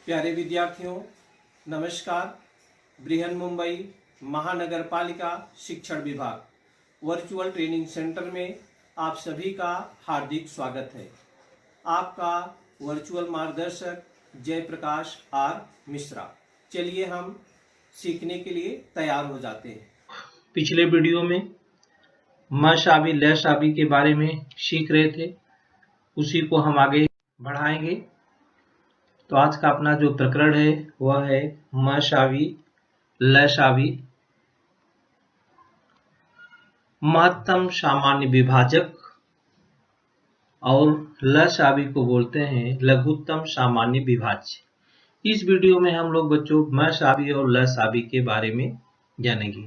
प्यारे विद्यार्थियों, नमस्कार। बृहन मुंबई महानगर पालिका शिक्षण विभाग वर्चुअल ट्रेनिंग सेंटर में आप सभी का हार्दिक स्वागत है। आपका वर्चुअल मार्गदर्शक जयप्रकाश आर मिश्रा। चलिए हम सीखने के लिए तैयार हो जाते हैं। पिछले वीडियो में म शाबी ल शाबी के बारे में सीख रहे थे, उसी को हम आगे बढ़ाएंगे। तो आज का अपना जो प्रकरण है वह है म शाबी ल शाबी। महत्तम सामान्य विभाजक और ल शाबी को बोलते हैं लघुत्तम सामान्य विभाज्य। इस वीडियो में हम लोग बच्चों म शाबी और ल शाबी के बारे में जानेंगे।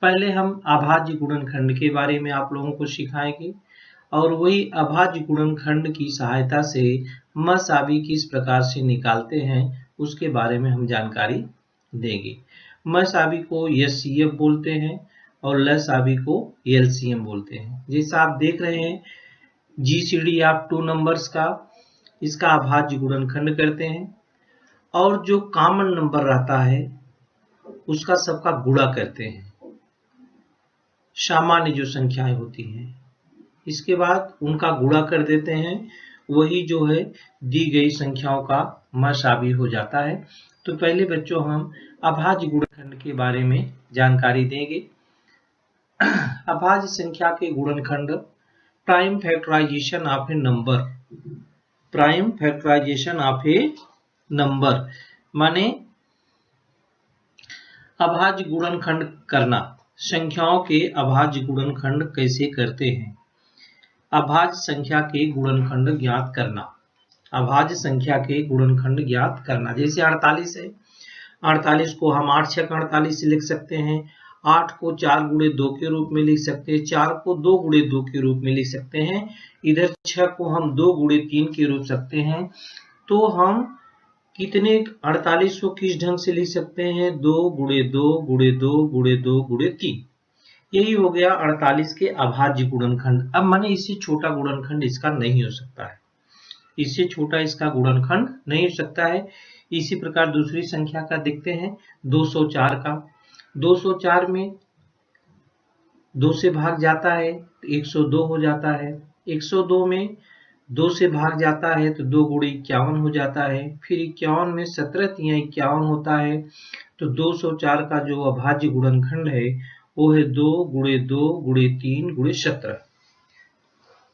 पहले हम अभाज्य गुणनखंड के बारे में आप लोगों को सिखाएंगे और वही अभाज्य गुणनखंड की सहायता से म शाबी किस प्रकार से निकालते हैं उसके बारे में हम जानकारी देंगे। म शाबी को एचसीएफ बोलते हैं और ल शाबी को एलसीएम बोलते हैं। जैसा आप देख रहे हैं जीसीडी ऑफ टू नंबर्स का, इसका अभाज्य गुणनखंड करते हैं और जो कॉमन नंबर रहता है उसका सबका गुणा करते हैं। सामान्य जो संख्याएं होती हैं इसके बाद उनका गुणा कर देते हैं, वही जो है दी गई संख्याओं का म शाबी हो जाता है। तो पहले बच्चों हम अभाज्य गुणनखंड के बारे में जानकारी देंगे। अभाज्य संख्या के गुणनखंड prime factorization of a number. Prime factorization of a number माने अभाज्य गुणनखंड करना। संख्याओं के अभाज्य गुणनखंड कैसे करते हैं? अभाज्य संख्या के गुणनखंड ज्ञात करना। अभाज्य संख्या के गुणनखंड ज्ञात करना, जैसे 48 है, 48 को हम 8 छक 48 से लिख सकते हैं, 8 को 4 गुणे 2 के रूप में लिख सकते हैं, 4 को 2 गुणे 2 के रूप में लिख सकते हैं, इधर 6 को हम 2 गुणे 3 के रूप सकते हैं। तो हम कितने 48 को किस ढंग से लिख सकते हैं? 2 गुणे 2 गुणे 2 गुणे 2 गुणे 3। यही हो गया 48 के अभाज्य गुणनखंड। अब माने इससे छोटा गुणनखंड इसका नहीं हो सकता है, इससे छोटा इसका गुणनखंड नहीं हो सकता है। इसी प्रकार दूसरी संख्या का देखते हैं 204 का। 204 में 2 से भाग जाता है तो 102 हो जाता है। 102 में 2 से भाग जाता है तो 2 गुणे 51 हो जाता है। फिर 51 में 17 तिया 51 होता है। तो 204 का जो अभाज्य गुणनखंड है वो है 2 गुणे 2 गुणे 3 गुणे 17।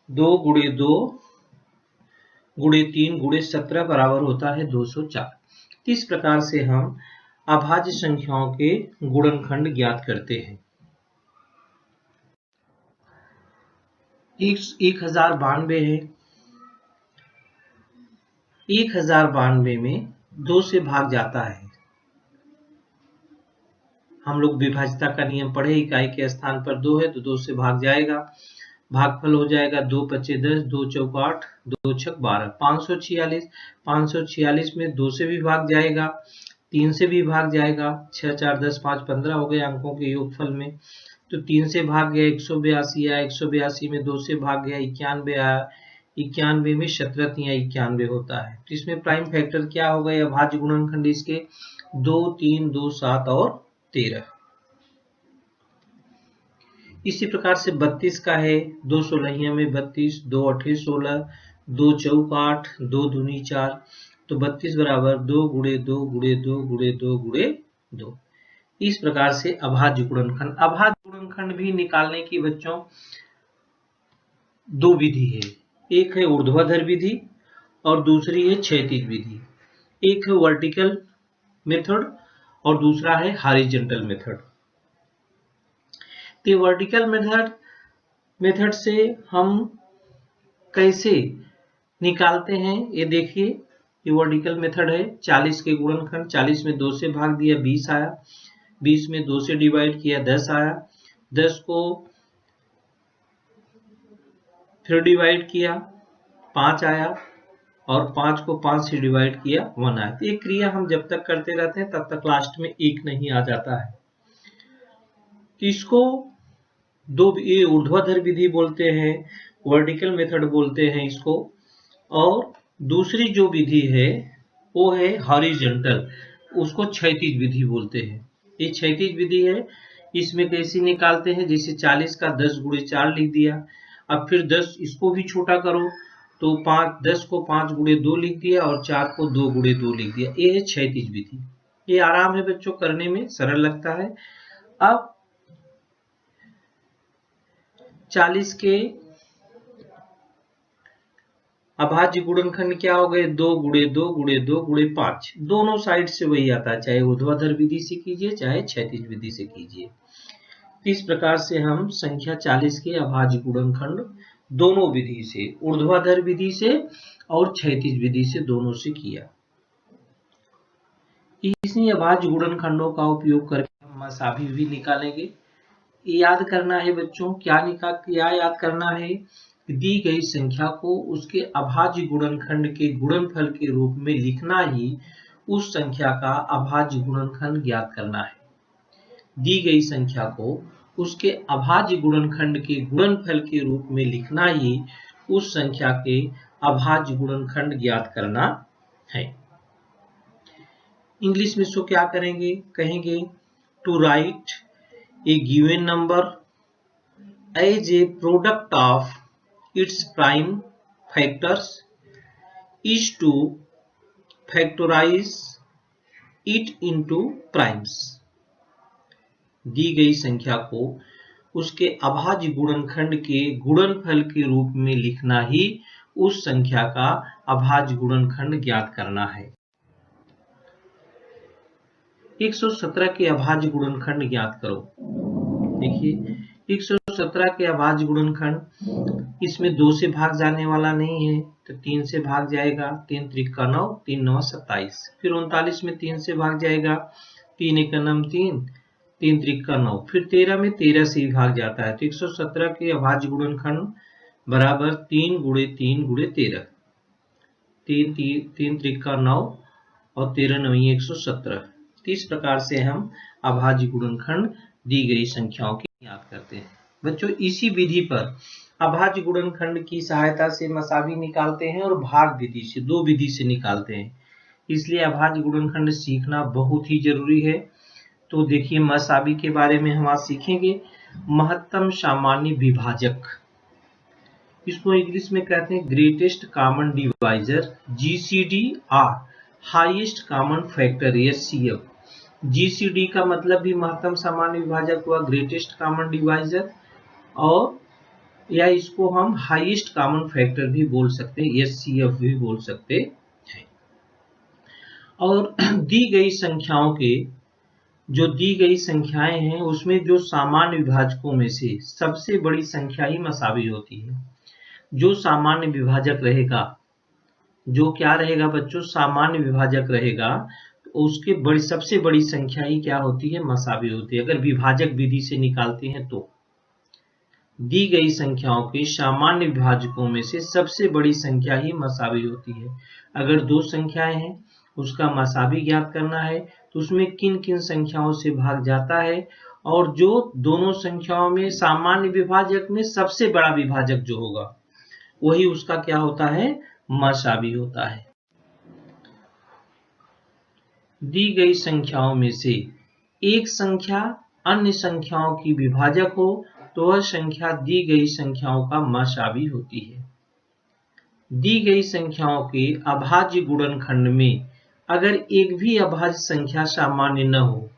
2 गुणे 2 गुणे 3 गुणे 17 बराबर होता है 204। इस प्रकार से हम अभाज्य संख्याओं के गुणनखंड ज्ञात करते हैं। 1092 है। 1092 में 2 से भाग जाता है। हम लोग विभाज्यता का नियम पढ़े, इकाई के स्थान पर 2 है तो 2 से भाग जाएगा, भागफल हो जाएगा 2 पचे 10, 2 चौक 8, 2 छक 12, 546। 546 में 2 से भी भाग जाएगा, 3 से भी भाग जाएगा, 6 4 10 5 15 हो गए अंकों के योगफल में। तो 3 से भाग गया 182 आया, 182 में 2 से भाग गया 91 आया, 91 में 17 तिया 91 होता है। तो इसमें प्राइम फैक्टर क्या हो गए अभाज्य गुणनखंड इसके? 2 3 2 7 और 13। इसी प्रकार से 32 का है। 2 16 में 32, 2 8 16, 2 चौक 8, 2 दूनी 4। तो 32 बराबर 2 गुणे 2 गुणे 2 गुणे 2 गुणे 2। इस प्रकार से अभाज्य गुणनखंड। अभाज्य गुणनखंड भी निकालने की बच्चों 2 विधि है। एक है ऊर्ध्वाधर विधि और दूसरी है क्षैतिज विधि। एक है वर्टिकल मेथड और दूसरा है हॉरिजॉन्टल मेथड। तो वर्टिकल मेथड से हम कैसे निकालते हैं ये देखिए। ये वर्टिकल मेथड है। 40 के गुणनखंड, 40 में 2 से भाग दिया 20 आया, 20 में 2 से डिवाइड किया 10 आया, 10 को फिर डिवाइड किया 5 आया और 5 को 5 से डिवाइड किया 1 आया। तो ये क्रिया हम जब तक करते रहते हैं तब तक लास्ट में 1 नहीं आ जाता है। इसको ये ऊर्ध्वाधर विधि बोलते हैं, वर्टिकल मेथड बोलते हैं इसको। और दूसरी जो विधि है वो है हॉरिजॉन्टल, उसको क्षैतिज विधि बोलते हैं। ये क्षैतिज विधि है। इसमें कैसे निकालते हैं, जैसे 40 का 10 गुणे 4 लिख दिया, अब फिर 10 इसको भी छोटा करो तो 10 को 5 गुणे 2 लिख दिया और 4 को 2 गुणे 2 लिख दिया। ये है क्षैतिज विधि। ये आराम है बच्चों, करने में सरल लगता है। अब 40 के अभाज्य गुणनखंड क्या हो गए, 2 गुणे 2 गुणे 2 गुणे 5। दोनों साइड से वही आता है, चाहे ऊर्ध्वाधर विधि से कीजिए चाहे क्षैतिज विधि से कीजिए। इस प्रकार से हम संख्या 40 के अभाज्य गुणनखंड दोनों विधि से, ऊर्ध्वाधर विधि से और क्षैतिज विधि से, दोनों से किया। इसी अभाज्य गुणनखंडों का उपयोग करके हम मसाभी भी निकालेंगे। याद करना है बच्चों, क्या याद करना है, दी गई संख्या को उसके अभाज्य गुणनखंड के गुणनफल के रूप में लिखना ही उस संख्या का अभाज्य गुणनखंड ज्ञात करना है। दी गई संख्या को उसके अभाज्य गुणनखंड के गुणनफल के रूप में लिखना ही उस संख्या के अभाज्य गुणनखंड ज्ञात करना है। इंग्लिश में इसको क्या करेंगे, कहेंगे to write a given number as a product of its prime factors is to factorize it into primes। दी गई संख्या को उसके अभाज्य गुणनखंड के गुणनफल के रूप में लिखना ही उस संख्या का अभाज्य गुणनखंड ज्ञात करना है। 117 के अभाज्य गुणनखंड ज्ञात करो। देखिए 117 के अभाज्य गुणनखंड, इसमें 2 से भाग जाने वाला नहीं है तो 3 से भाग जाएगा, 3 त्रिक का 9, 3 9 27। फिर 39 में 3 से भाग जाएगा, 3 1 9 3, 3 त्रिक का 9। फिर 13 में 13 से ही भाग जाता है, तो 117 के अभाज्य गुणनखंड बराबर 3 गुणे 3 गुणे 13, 3 त्रिक का 9 और 13 9 117। इस प्रकार से हम अभाज्य गुणनखंड दी गई संख्याओं की याद करते हैं। बच्चों इसी विधि पर अभाज्य गुणनखंड की सहायता से मसावी निकालते हैं और भाग विधि से, 2 विधि से निकालते हैं। इसलिए अभाज्य गुणनखंड सीखना बहुत ही जरूरी है। तो देखिए मसावी के बारे में हम आज सीखेंगे। महत्तम सामान्य विभाजक, इसको इंग्लिश में कहते हैं ग्रेटेस्ट कॉमन डिवाइजर, GCD, और highest common factor, HCF। GCD का मतलब भी महत्तम सामान्य विभाजक हुआ, ग्रेटेस्ट कॉमन डिवाइजर, और या इसको हम हाईएस्ट कॉमन फैक्टर भी बोल सकते हैं, HCF भी बोल सकते हैं। और दी गई संख्याओं के, जो दी गई संख्याएं हैं उसमें जो सामान्य विभाजकों में से सबसे बड़ी संख्या ही मसावी होती है। जो सामान्य विभाजक रहेगा, जो क्या रहेगा बच्चों, सामान्य विभाजक रहेगा, उसके सबसे बड़ी संख्या ही क्या होती है, मसावी होती है। अगर विभाजक विधि से निकालते हैं तो दी गई संख्याओं के सामान्य विभाजकों में से सबसे बड़ी संख्या ही मसावी होती है। अगर 2 संख्याएं हैं उसका मसावी ज्ञात करना है तो उसमें किन किन संख्याओं से भाग जाता है, और जो दोनों संख्याओं में सामान्य विभाजक में सबसे बड़ा विभाजक जो होगा वही उसका क्या होता है, मसावी होता है। दी गई संख्याओं में से एक संख्या अन्य संख्याओं की विभाजक हो तो वह संख्या दी गई संख्याओं का मसावी होती है। दी गई संख्याओं के अभाज्य गुणनखंड में अगर एक भी अभाज्य संख्या सामान्य न हो,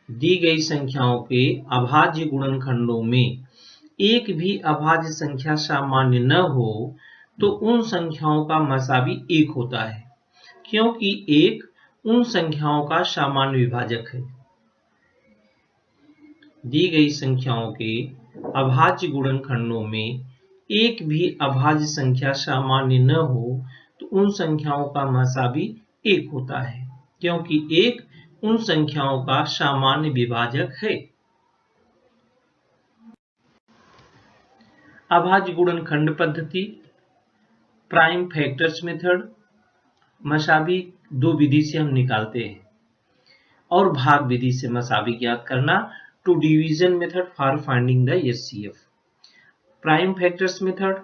दी गई संख्याओं के अभाज्य गुणनखंडों में एक भी अभाज्य संख्या सामान्य न हो तो उन संख्याओं का मसावी 1 होता है, क्योंकि 1 उन संख्याओं का सामान्य विभाजक है। दी गई संख्याओं के अभाज्य गुणनखंडों में एक भी अभाज्य संख्या सामान्य न हो तो उन संख्याओं का मसावी 1 होता है, क्योंकि 1 उन संख्याओं का सामान्य विभाजक है। अभाज्य गुणनखंड पद्धति, प्राइम फैक्टर्स मेथड, मसावी 2 विधि से हम निकालते हैं, और भाग विधि से मसावी ज्ञात करना, two division method for finding the HCF। Prime factors method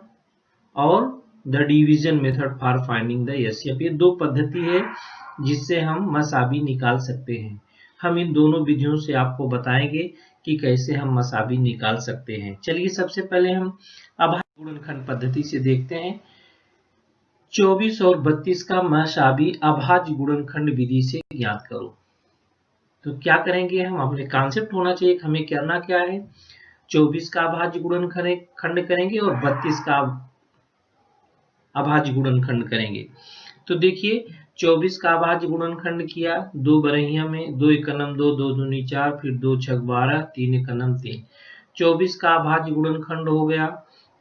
और the division method for finding the HCF. ये दो पद्धति है जिससे हम मसाबी निकाल सकते हैं। हम इन दोनों विधियों से आपको बताएंगे कि कैसे हम मसाबी निकाल सकते हैं। चलिए सबसे पहले हम अभाज्य गुणनखंड पद्धति से देखते हैं। 24 और 32 का मसाबी अभाज्य गुणनखंड विधि से ज्ञात करो। तो क्या करेंगे हम, अपने कॉन्सेप्ट होना चाहिए कि हमें करना क्या है। 24 का अभाज्य गुणनखंड करेंगे और 32 का अभाज्य गुणनखंड करेंगे। तो देखिए 24 का अभाज्य गुणनखंड किया, 2 बरहिया में 2 एकनम 2, 2 दूनी 4, फिर 2 छक 12, 3 एकनम 3। 24 का अभाज्य गुणनखंड हो गया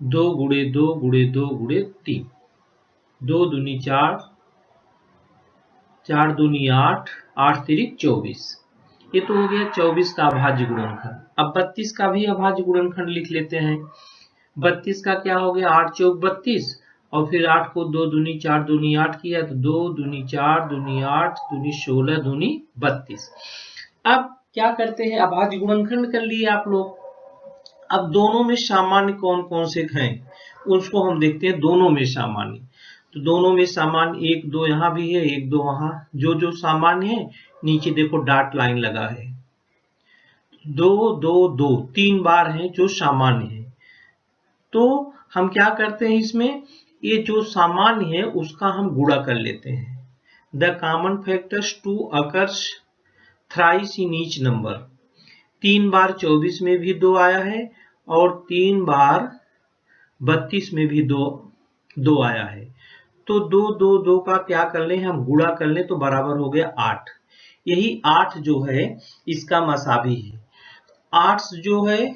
2 गुणे 2 गुणे 2 गुणे 3, 2 दूनी 4, 4 दूनी 8, 8 तिरिक 24। ये तो हो गया 24 का अभाज्य गुणनखंड। अब 32 का भी अभाज्य गुणनखंड लिख लेते हैं। 32 का क्या हो गया, 8 चौक 32 और फिर 8 को 2 दूनी 4 दूनी 8 किया तो 2 दूनी 4 दूनी 8 दूनी 16 दूनी 32। अब क्या करते हैं, अभाज्य गुणनखंड कर लिए आप लोग। अब दोनों में सामान्य कौन कौन से हैं उसको हम देखते हैं। दोनों में सामान्य, तो दोनों में सामान्य 1 2 यहाँ भी है, 1 2 वहां। जो जो सामान्य है नीचे देखो डॉट लाइन लगा है। 2 2 2 3 बार है जो सामान्य है। तो हम क्या करते हैं इसमें, ये जो सामान्य है उसका हम गुणा कर लेते हैं। The common factors 2 occurs thrice in each number. 3 बार 24 में भी 2 आया है और 3 बार 32 में भी 2 आया है। तो 2 2 2 का क्या कर लें हम, गुणा कर लें तो बराबर हो गया 8। यही 8 जो है इसका मसाबी है। 8 जो है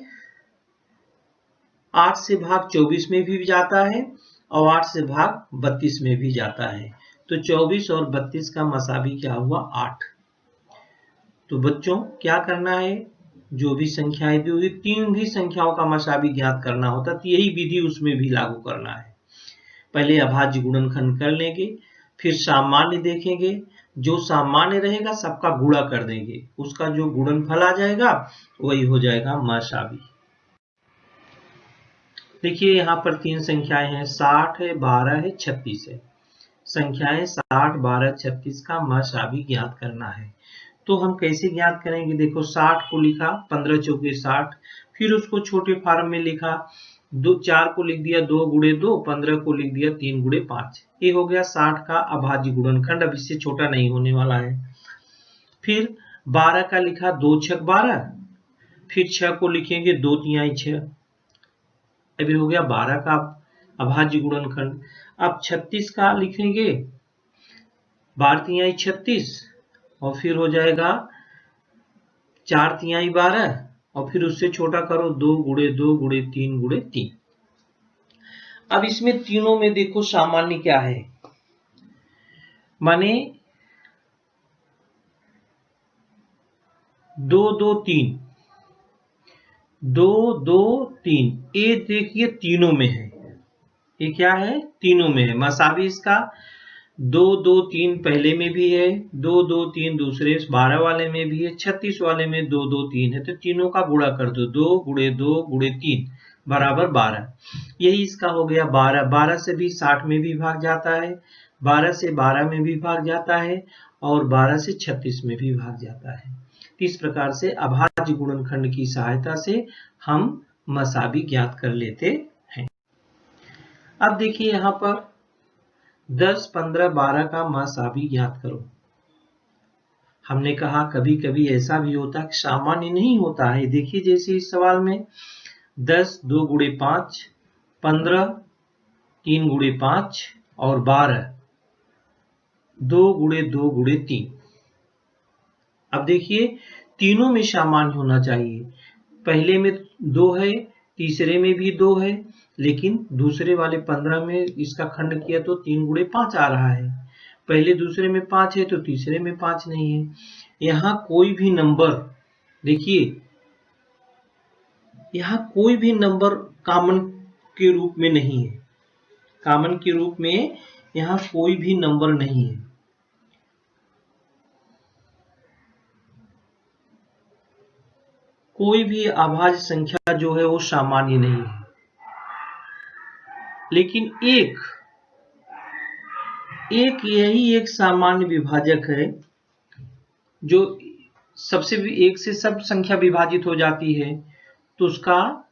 8 से भाग 24 में भी जाता है और 8 से भाग 32 में भी जाता है। तो 24 और 32 का मसाबी क्या हुआ, 8। तो बच्चों क्या करना है, जो भी संख्याएं दी हुई, 3 भी संख्याओं का मसाबी ज्ञात करना होता है तो यही विधि उसमें भी लागू करना है। पहले अभाज्य गुणनखंड कर लेंगे, फिर सामान्य देखेंगे, जो सामान्य रहेगा सबका गुणा कर देंगे, उसका जो गुणनफल आ जाएगा वही हो जाएगा मसाबी। देखिए यहाँ पर 3 संख्याएं हैं, 60 है, 12 है, 36 है। संख्याएं 60 12 36 का मसाबी ज्ञात करना है। तो हम कैसे ज्ञात करेंगे, देखो 60 को लिखा 15 चौके 60, फिर उसको छोटे फॉर्म में लिखा, 4 को लिख दिया 2 गुणे 2, 15 को लिख दिया 3 गुणे 5। ये हो गया 60 का अभाज्य गुणनखंड। अब इससे छोटा नहीं होने वाला है। फिर 12 का लिखा 2 छक 12, फिर 6 को लिखेंगे 2 तिहाई 6। अभी हो गया 12 का अभाज्य गुणनखंड। अब 36 का लिखेंगे 12 तिहाई 36 और फिर हो जाएगा 4 तिहाई 12 और फिर उससे छोटा करो 2 गुणे 2 गुणे 3 गुणे 3। अब इसमें तीनों में देखो सामान्य क्या है, माने 2 2 3 2 2 3, ये देखिए तीनों में है। ये क्या है, तीनों में है। मसाबी इसका 2 2 3 पहले में भी है, 2 2 3 दूसरे 12 वाले में भी है, 36 वाले में 2 2 3 है। तो तीनों का गुणा कर दो, 2 गुणे 2 गुणे 3 बराबर 12। यही इसका हो गया 12। 12 से भी 60 में भी भाग जाता है, 12 से 12 में भी भाग जाता है और 12 से 36 में भी भाग जाता है। इस प्रकार से अभाज्य गुणनखंड की सहायता से हम मसाबी ज्ञात कर लेते हैं। अब देखिए यहाँ पर 10 15 12 का मसाबी ज्ञात करो। हमने कहा कभी कभी ऐसा भी होता है कि सामान्य नहीं होता है। देखिए जैसे इस सवाल में 10 2 गुणे 5, 15 3 गुणे 5 और 12 2 गुणे 2 गुणे 3। अब देखिए तीनों में सामान्य होना चाहिए। पहले में 2 है, तीसरे में भी 2 है, लेकिन दूसरे वाले 15 में इसका खंड किया तो 3 गुणे 5 आ रहा है। पहले दूसरे में 5 है तो तीसरे में 5 नहीं है। यहाँ कोई भी नंबर, देखिए यहाँ कोई भी नंबर कॉमन के रूप में नहीं है। कॉमन के रूप में यहाँ कोई भी नंबर नहीं है। कोई भी अभाज्य संख्या जो है वो सामान्य नहीं है। लेकिन एक यही एक सामान्य विभाजक है जो सबसे भी एक से सब संख्या विभाजित हो जाती है, तो उसका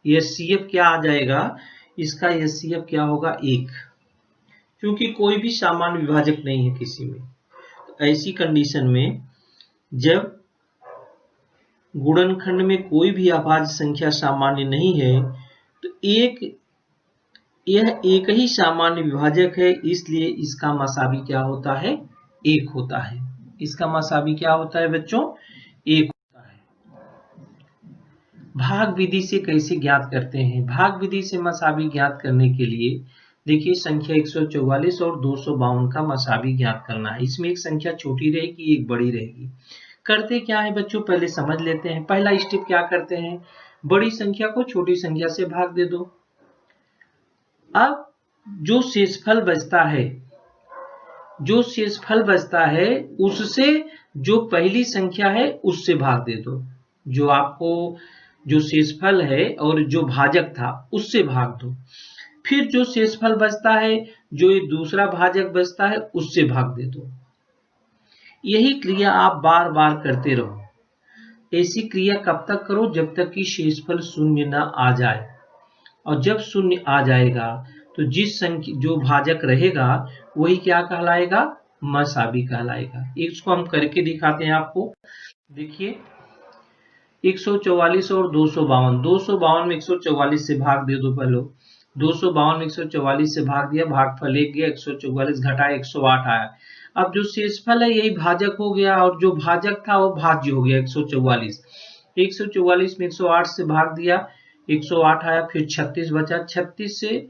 एचसीएफ क्या आ जाएगा, इसका एचसीएफ क्या होगा 1, क्योंकि कोई भी सामान्य विभाजक नहीं है किसी में। तो ऐसी कंडीशन में जब गुणनखंड में कोई भी अभाज्य संख्या सामान्य नहीं है तो यह एक ही सामान्य विभाजक है, इसलिए इसका मसावी क्या होता है, 1 होता है। इसका मसावी क्या होता है बच्चों, 1 होता है। भाग विधि से कैसे ज्ञात करते हैं? भाग विधि से मसावी ज्ञात करने के लिए देखिए संख्या 144 और 252 का मसावी ज्ञात करना है। इसमें एक संख्या छोटी रहेगी, एक बड़ी रहेगी। करते क्या है बच्चों, पहले समझ लेते हैं। पहला स्टेप क्या करते हैं, बड़ी संख्या को छोटी संख्या से भाग दे दो। अब जो शेषफल बचता है उससे जो पहली संख्या है उससे भाग दे दो। जो आपको जो शेषफल है और जो भाजक था उससे भाग दो। फिर जो शेषफल बचता है, जो ये दूसरा भाजक बचता है, उससे भाग दे दो। यही क्रिया आप बार बार करते रहो। ऐसी क्रिया कब तक करो, जब तक कि शेषफल शून्य न आ जाए। और जब शून्य आ जाएगा तो जिस संख्या जो भाजक रहेगा वही क्या कहलाएगा, मसावी कहलाएगा। इसको हम करके दिखाते हैं आपको। देखिए 144 और 252, 252 में 144 से भाग दे दो। पहले 252 में 144 से भाग दिया, भागफल 1 गया, 144 घटाया 108 आया। अब जो शेषफल है यही भाजक हो गया और जो भाजक था वो भाज्य हो गया 144। 144 में 108 से भाग दिया, 108 आया, फिर 36 बचा। 36 से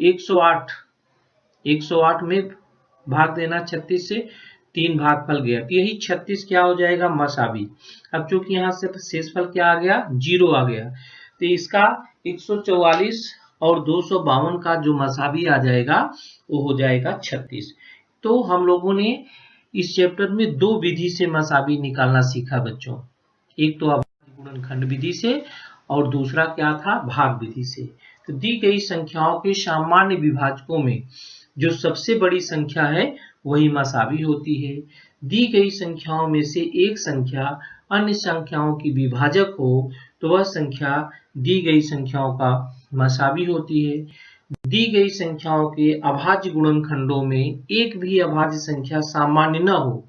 108 में भाग देना, 36 से 3 भागफल गया, तो यही 36 क्या हो जाएगा, मसावी। अब चूंकि यहाँ से शेषफल क्या आ गया, 0 आ गया, तो इसका 144 और 252 का जो मसावी आ जाएगा वो हो जाएगा 36। तो हम लोगों ने इस चैप्टर में 2 विधि से मसावी निकालना सीखा बच्चों। एक तो अभाज्य गुणनखंड विधि से और दूसरा क्या था, भाग विधि से। तो दी गई संख्याओं के सामान्य विभाजकों में जो सबसे बड़ी संख्या है वही मसावी होती है। दी गई संख्याओं में से एक संख्या अन्य संख्याओं की विभाजक हो तो वह संख्या दी गई संख्याओं का मसावी होती है। दी गई संख्याओं के अभाज्य गुणनखंडों में एक भी अभाज्य संख्या सामान्य न हो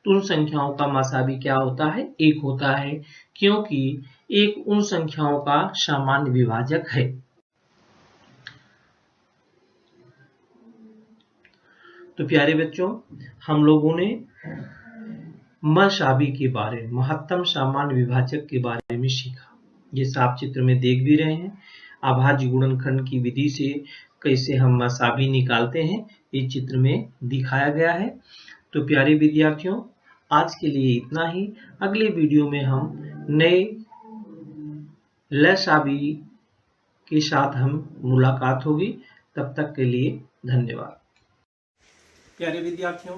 तो उन संख्याओं का मसावी क्या होता है, 1 होता है, क्योंकि 1 उन संख्याओं का सामान्य विभाजक है। तो प्यारे बच्चों, हम लोगों ने मसावी के बारे में, महत्तम सामान्य विभाजक के बारे में सीखा। जैसा आप चित्र में देख भी रहे हैं, अभाज्य गुणनखंड की विधि से कैसे हम मसावी निकालते हैं, इस चित्र में दिखाया गया है। तो प्यारे विद्यार्थियों, आज के लिए इतना ही। अगले वीडियो में हम नए लसावी के साथ हम मुलाकात होगी। तब तक के लिए धन्यवाद। प्यारे विद्यार्थियों,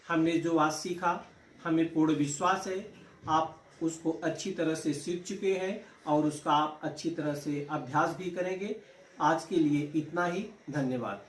हमने जो आज सीखा, हमें पूर्ण विश्वास है आप उसको अच्छी तरह से सीख चुके हैं और उसका आप अच्छी तरह से अभ्यास भी करेंगे। आज के लिए इतना ही, धन्यवाद।